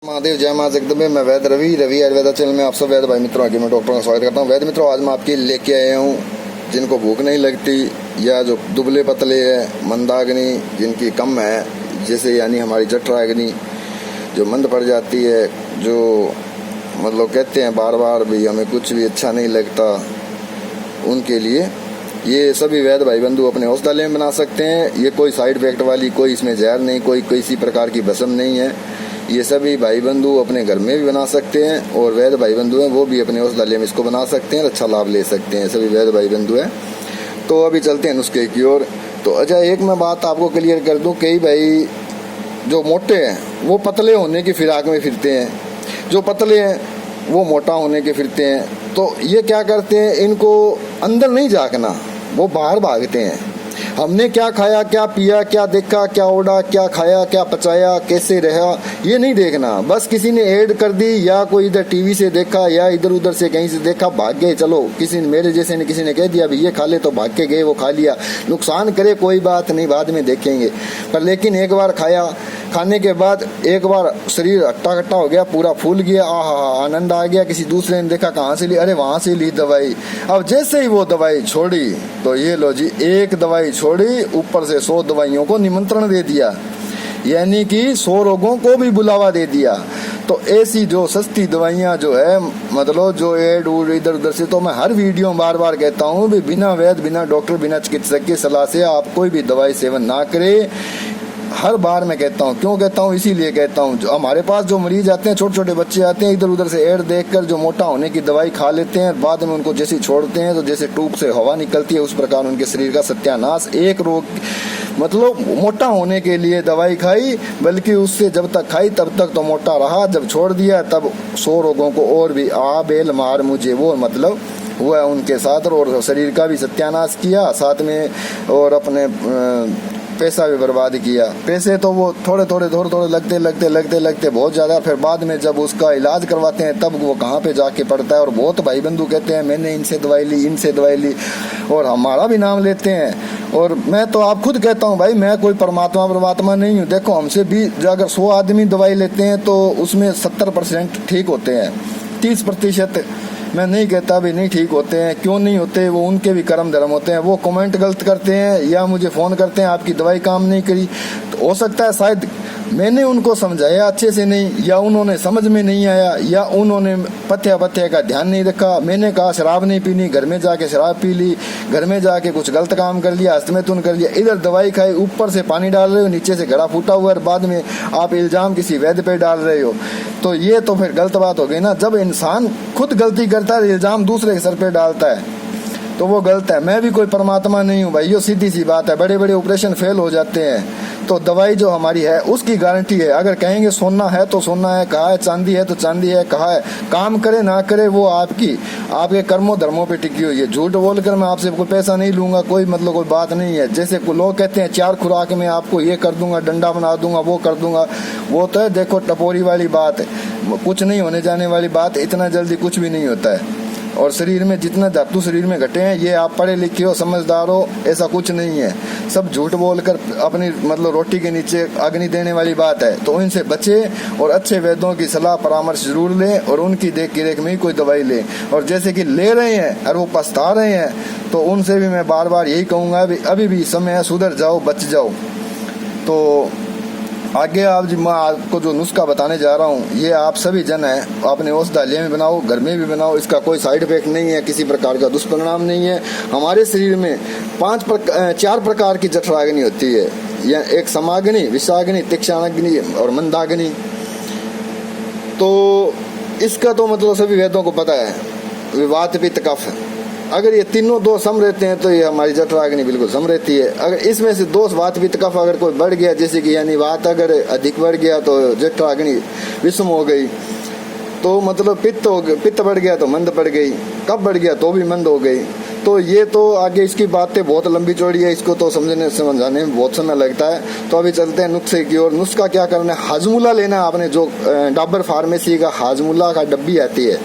महादेव, जय मां जगदम्बे। मैं वैद्य रवि आयुर्वेदा चैनल में आप सब वैद्य भाई मित्रों आगे मैं डॉक्टर का स्वागत करता हूँ। वैद्य मित्रों, आज मैं आपके लेके आया हूँ जिनको भूख नहीं लगती या जो दुबले पतले है, मंदाग्नि जिनकी कम है, जैसे यानी हमारी जठराग्नि जो मंद पड़ जाती है, जो मतलब कहते हैं बार बार भी हमें कुछ भी अच्छा नहीं लगता, उनके लिए ये सभी वैद्य भाई बंधु अपने औषधालय में बना सकते हैं। ये कोई साइड इफेक्ट वाली, कोई इसमें जहर नहीं, कोई किसी प्रकार की भस्म नहीं है। ये सभी भाई बंधु अपने घर में भी बना सकते हैं और वैद्य भाई बंधु हैं वो भी अपने औषधालय में इसको बना सकते हैं, अच्छा लाभ ले सकते हैं। सभी वैद्य भाई बंधु हैं। तो अभी चलते हैं नुस्खे की ओर। तो अच्छा, एक मैं बात आपको क्लियर कर दूं, कई भाई जो मोटे हैं वो पतले होने की फिराक में फिरते हैं, जो पतले हैं वो मोटा होने के फिरते हैं। तो ये क्या करते हैं, इनको अंदर नहीं झांकना, वो बाहर भागते हैं। हमने क्या खाया, क्या पिया, क्या देखा, क्या ओढ़ा, क्या खाया, क्या पचाया, कैसे रहा, ये नहीं देखना। बस किसी ने ऐड कर दी या कोई इधर टीवी से देखा या इधर उधर से कहीं से देखा, भाग गए। चलो, किसी ने मेरे जैसे ने किसी ने कह दिया भी ये खा ले, तो भाग के गए, वो खा लिया। नुकसान करे कोई बात नहीं, बाद में देखेंगे। पर लेकिन एक बार खाया, खाने के बाद एक बार शरीर हट्टा कट्टा हो गया, पूरा फूल गया, आहा आनंद आ गया। किसी दूसरे ने देखा, कहाँ से ली, अरे वहां से ली दवाई। अब जैसे ही वो दवाई छोड़ी तो ये लो जी, एक दवाई छोड़ी, ऊपर से 100 दवाइयों को निमंत्रण दे दिया, यानी कि 100 रोगों को भी बुलावा दे दिया। तो ऐसी जो सस्ती दवाइयाँ जो है, मतलब जो एड उड इधर उधर से, तो मैं हर वीडियो में बार बार कहता हूँ भी बिना वैद्य, बिना डॉक्टर, बिना चिकित्सक की सलाह से आप कोई भी दवाई सेवन ना करें। हर बार मैं कहता हूँ, क्यों कहता हूँ, इसीलिए कहता हूँ। जो हमारे पास जो मरीज आते हैं, छोटे छोटे बच्चे आते हैं, इधर उधर से एड देखकर जो मोटा होने की दवाई खा लेते हैं, बाद में उनको जैसे छोड़ते हैं तो जैसे ट्यूब से हवा निकलती है, उस प्रकार उनके शरीर का सत्यानाश। एक रोग मतलब मोटा होने के लिए दवाई खाई, बल्कि उससे जब तक खाई तब तक तो मोटा रहा, जब छोड़ दिया तब 100 रोगों को और भी आ बेल मार मुझे, वो मतलब हुआ उनके साथ। और शरीर का भी सत्यानाश किया साथ में, और अपने पैसा भी बर्बाद किया। पैसे तो वो थोड़े थोड़े लगते बहुत ज़्यादा, फिर बाद में जब उसका इलाज करवाते हैं तब वो कहाँ पे जाके पड़ता है। और बहुत भाई बंधु कहते हैं मैंने इनसे दवाई ली, इनसे दवाई ली, और हमारा भी नाम लेते हैं। और मैं तो आप खुद कहता हूँ भाई, मैं कोई परमात्मा नहीं हूँ। देखो, हमसे भी अगर 100 आदमी दवाई लेते हैं तो उसमें 70% ठीक होते हैं, 30% मैं नहीं कहता भी नहीं ठीक होते हैं। क्यों नहीं होते, वो उनके भी कर्म धर्म होते हैं। वो कमेंट गलत करते हैं या मुझे फ़ोन करते हैं आपकी दवाई काम नहीं करी, तो हो सकता है शायद मैंने उनको समझाया अच्छे से नहीं, या उन्होंने समझ में नहीं आया, या उन्होंने पथ्य का ध्यान नहीं रखा। मैंने कहा शराब नहीं पीनी, घर में जाके शराब पी ली, घर में जाके कुछ गलत काम कर लिया, हस्तमैथुन कर लिया, इधर दवाई खाई, ऊपर से पानी डाल रहे हो, नीचे से घड़ा फूटा हुआ है, बाद में आप इल्ज़ाम किसी वैद्य पे डाल रहे हो। तो ये तो फिर गलत बात हो गई ना। जब इंसान खुद गलती करता है, इल्ज़ाम दूसरे के सर पे डालता है, तो वो गलत है। मैं भी कोई परमात्मा नहीं हूँ भाई, ये सीधी सी बात है। बड़े बड़े ऑपरेशन फेल हो जाते हैं, तो दवाई जो हमारी है उसकी गारंटी है। अगर कहेंगे सोना है तो सोना है, कहा है चांदी है तो चांदी है, कहा है काम करे ना करे वो आपके कर्मों धर्मों पे टिकी हुई है। झूठ बोलकर मैं आपसे कोई पैसा नहीं लूंगा, कोई मतलब कोई बात नहीं है। जैसे लोग कहते हैं 4 खुराक में आपको ये कर दूंगा, डंडा बना दूंगा, वो कर दूंगा, वो तो है देखो टपोरी वाली बात है, कुछ नहीं होने जाने वाली बात। इतना जल्दी कुछ भी नहीं होता है। और शरीर में जितना धातु शरीर में घटे हैं, ये आप पढ़े लिखे हो, समझदार हो, ऐसा कुछ नहीं है। सब झूठ बोलकर अपनी मतलब रोटी के नीचे अग्नि देने वाली बात है। तो इनसे बचे और अच्छे वैद्यों की सलाह परामर्श जरूर लें और उनकी देख रेख में ही कोई दवाई लें। और जैसे कि ले रहे हैं और वो पछता रहे हैं, तो उनसे भी मैं बार बार यही कहूँगा, अभी भी समय है, सुधर जाओ, बच जाओ। तो आगे मैं आपको जो नुस्खा बताने जा रहा हूँ, ये आप सभी जन हैं अपने औषधालय में बनाओ, घर में भी बनाओ। इसका कोई साइड इफेक्ट नहीं है, किसी प्रकार का दुष्परिणाम नहीं है। हमारे शरीर में 4 प्रकार की जठराग्नि होती है, या एक समाग्नि, विषाग्नि, तीक्ष्णाग्नि और मंदाग्नि। तो इसका तो मतलब सभी वैद्यों को पता है, वात पित्त कफ। अगर ये तीनों दोष सम रहते हैं तो ये हमारी जठराग्नि बिल्कुल सम रहती है। अगर इसमें से दोष वात पित्त कफ अगर कोई बढ़ गया, जैसे कि यानी वात अगर अधिक बढ़ गया तो जठराग्नि विषम हो गई, तो मतलब पित्त बढ़ गया तो मंद पड़ गई, कफ बढ़ गया तो भी मंद हो गई। तो ये तो आगे इसकी बातें बहुत लंबी चौड़ी है, इसको तो समझाने में बहुत समय लगता है। तो अभी चलते हैं नुस्खे की ओर। नुस्खा क्या करना है, हाजमूला लेना है आपने, जो डाबर फार्मेसी का हाजमूला का डब्बी आती है,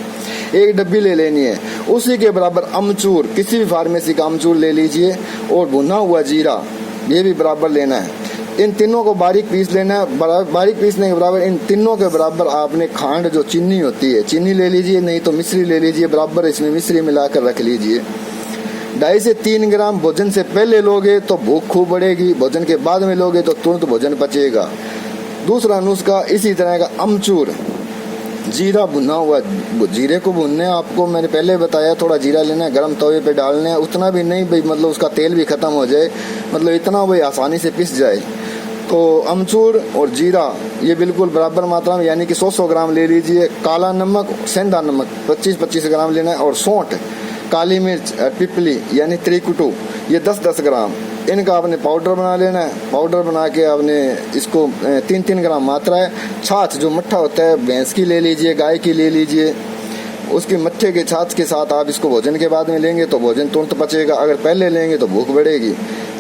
एक डब्बी ले लेनी है। उसी के बराबर अमचूर, किसी भी फार्मेसी का अमचूर ले लीजिए, और भुना हुआ जीरा ये भी बराबर लेना है। इन तीनों को बारीक पीस लेना है। बारीक पीसने के बराबर इन तीनों के बराबर आपने खांड जो चीनी होती है, चीनी ले लीजिए, नहीं तो मिश्री ले लीजिए, बराबर इसमें मिश्री मिलाकर रख लीजिए। 2.5 से 3 ग्राम भोजन से पहले लोगे तो भूख खूब बढ़ेगी, भोजन के बाद में लोगे तो तुरंत भोजन पचेगा। दूसरा नुस्खा इसी तरह का अमचूर, जीरा भुना हुआ। जीरे को भुनने आपको मैंने पहले बताया, थोड़ा जीरा लेना है, गर्म तवे पे डालना है, उतना भी नहीं भाई, मतलब उसका तेल भी खत्म हो जाए, मतलब इतना भाई आसानी से पिस जाए। तो अमचूर और जीरा ये बिल्कुल बराबर मात्रा में, यानी कि 100 ग्राम ले लीजिए। काला नमक, सेंधा नमक 25 ग्राम लेना है, और सौंठ, काली मिर्च, पिपली यानी त्रिकुटू ये 10 ग्राम, इनका आपने पाउडर बना लेना है। पाउडर बना के आपने इसको 3 ग्राम मात्रा है। छाछ जो मट्ठा होता है, भैंस की ले लीजिए, गाय की ले लीजिए, उसकी मट्ठे के छाछ के साथ आप इसको भोजन के बाद में लेंगे तो भोजन तुरंत पचेगा, अगर पहले लेंगे तो भूख बढ़ेगी।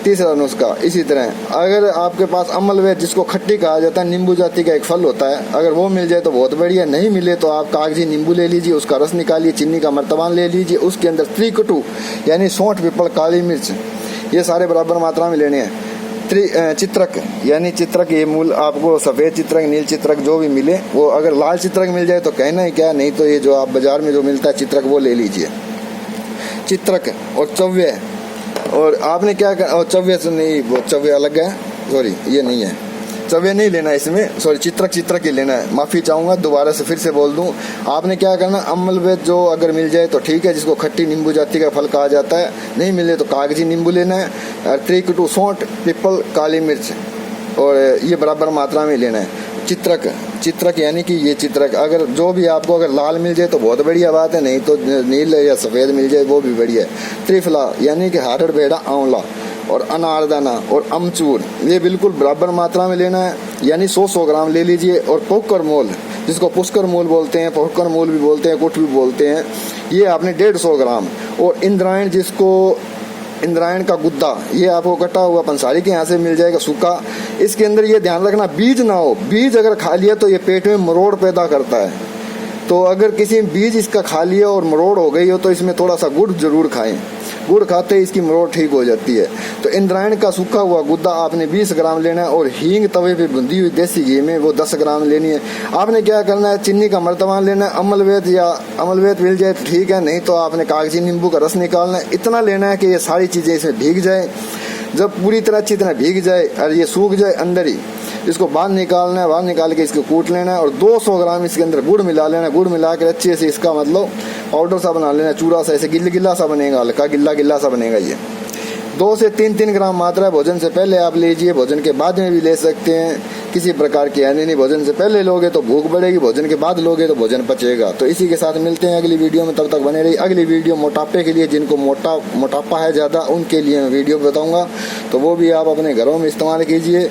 तीसरा नुस्खा इसी तरह, अगर आपके पास अमलवेद जिसको खट्टी कहा जाता है, नींबू जाति का एक फल होता है, अगर वो मिल जाए तो बहुत बढ़िया, नहीं मिले तो आप कागजी नींबू ले लीजिए, उसका रस निकालिए, चीनी का मर्तबान ले लीजिए, उसके अंदर त्रिकुटू यानी सौंठ, पीपल, काली मिर्च ये सारे बराबर मात्रा में लेने हैं। चित्रक यानी चित्रक, ये मूल आपको सफ़ेद चित्रक, नील चित्रक जो भी मिले, वो अगर लाल चित्रक मिल जाए तो कहना ही क्या, नहीं तो ये जो आप बाजार में जो मिलता है चित्रक वो ले लीजिए। चित्रक और चव्य, और आपने क्या कर, और चव्य से नहीं, वो चव्य अलग है, सॉरी ये नहीं है, चव्य नहीं लेना इसमें, सॉरी चित्रक ही लेना है, माफ़ी चाहूँगा, दोबारा से फिर से बोल दूँ। आपने क्या करना, अमलवेद जो अगर मिल जाए तो ठीक है, जिसको खट्टी नींबू जाति का फल कहा जाता है, नहीं मिले तो कागजी नींबू लेना है। त्रिकुटू, सौंठ, पीपल, काली मिर्च, और ये बराबर मात्रा में लेना है। चित्रक यानी कि ये चित्रक, अगर जो भी आपको अगर लाल मिल जाए तो बहुत बढ़िया बात है, नहीं तो नील या सफ़ेद मिल जाए वो भी बढ़िया है। त्रिफला यानी कि हार्ड बेड़ा आंवला, और अनारदाना और अमचूर ये बिल्कुल बराबर मात्रा में लेना है, यानी 100 ग्राम ले लीजिए। और पोकर मोल, जिसको पुष्कर मोल बोलते हैं, पोकर मोल भी बोलते हैं, कुट भी बोलते हैं, ये आपने 150 ग्राम। और इंद्रायण, जिसको इंद्रायण का गुद्दा, ये आपको कटा हुआ पंसारी के यहाँ से मिल जाएगा सूखा। इसके अंदर ये ध्यान रखना बीज ना हो, बीज अगर खा लिया तो ये पेट में मरोड़ पैदा करता है, तो अगर किसी बीज इसका खा लिया और मरोड़ हो गई हो तो इसमें थोड़ा सा गुड़ जरूर खाएं, गुड़ खाते ही इसकी मरोड़ ठीक हो जाती है। तो इंद्रायण का सूखा हुआ गुद्दा आपने 20 ग्राम लेना है, और हींग तवे पे भुंदी हुई देसी घी में वो 10 ग्राम लेनी है। आपने क्या करना है, चीनी का मर्तबान लेना है, अमलवेद मिल जाए तो ठीक है, नहीं तो आपने कागजी नींबू का रस निकालना है। इतना लेना है कि ये सारी चीज़ें इसमें भीग जाए, जब पूरी तरह अच्छी तरह भीग जाए और ये सूख जाए अंदर ही, इसको बाहर निकालना है, बाहर निकाल के इसको कूट लेना है, और 200 ग्राम इसके अंदर गुड़ मिला लेना है। गुड़ मिला कर अच्छे से इसका मतलब पाउडर सा बना लेना है, चूरा सा, ऐसे गिल्ला सा बनेगा, हल्का गिल्ला सा बनेगा। ये 2 से 3 ग्राम मात्रा भोजन से पहले आप लीजिए, भोजन के बाद में भी ले सकते हैं, किसी प्रकार की हानि नहीं। भोजन से पहले लोगे तो भूख बढ़ेगी, भोजन के बाद लोगे तो भोजन पचेगा। तो इसी के साथ मिलते हैं अगली वीडियो में, तब तक बने रहिए। अगली वीडियो मोटापे के लिए, जिनको मोटापा है ज़्यादा, उनके लिए मैं वीडियो बताऊँगा, तो वो भी आप अपने घरों में इस्तेमाल कीजिए।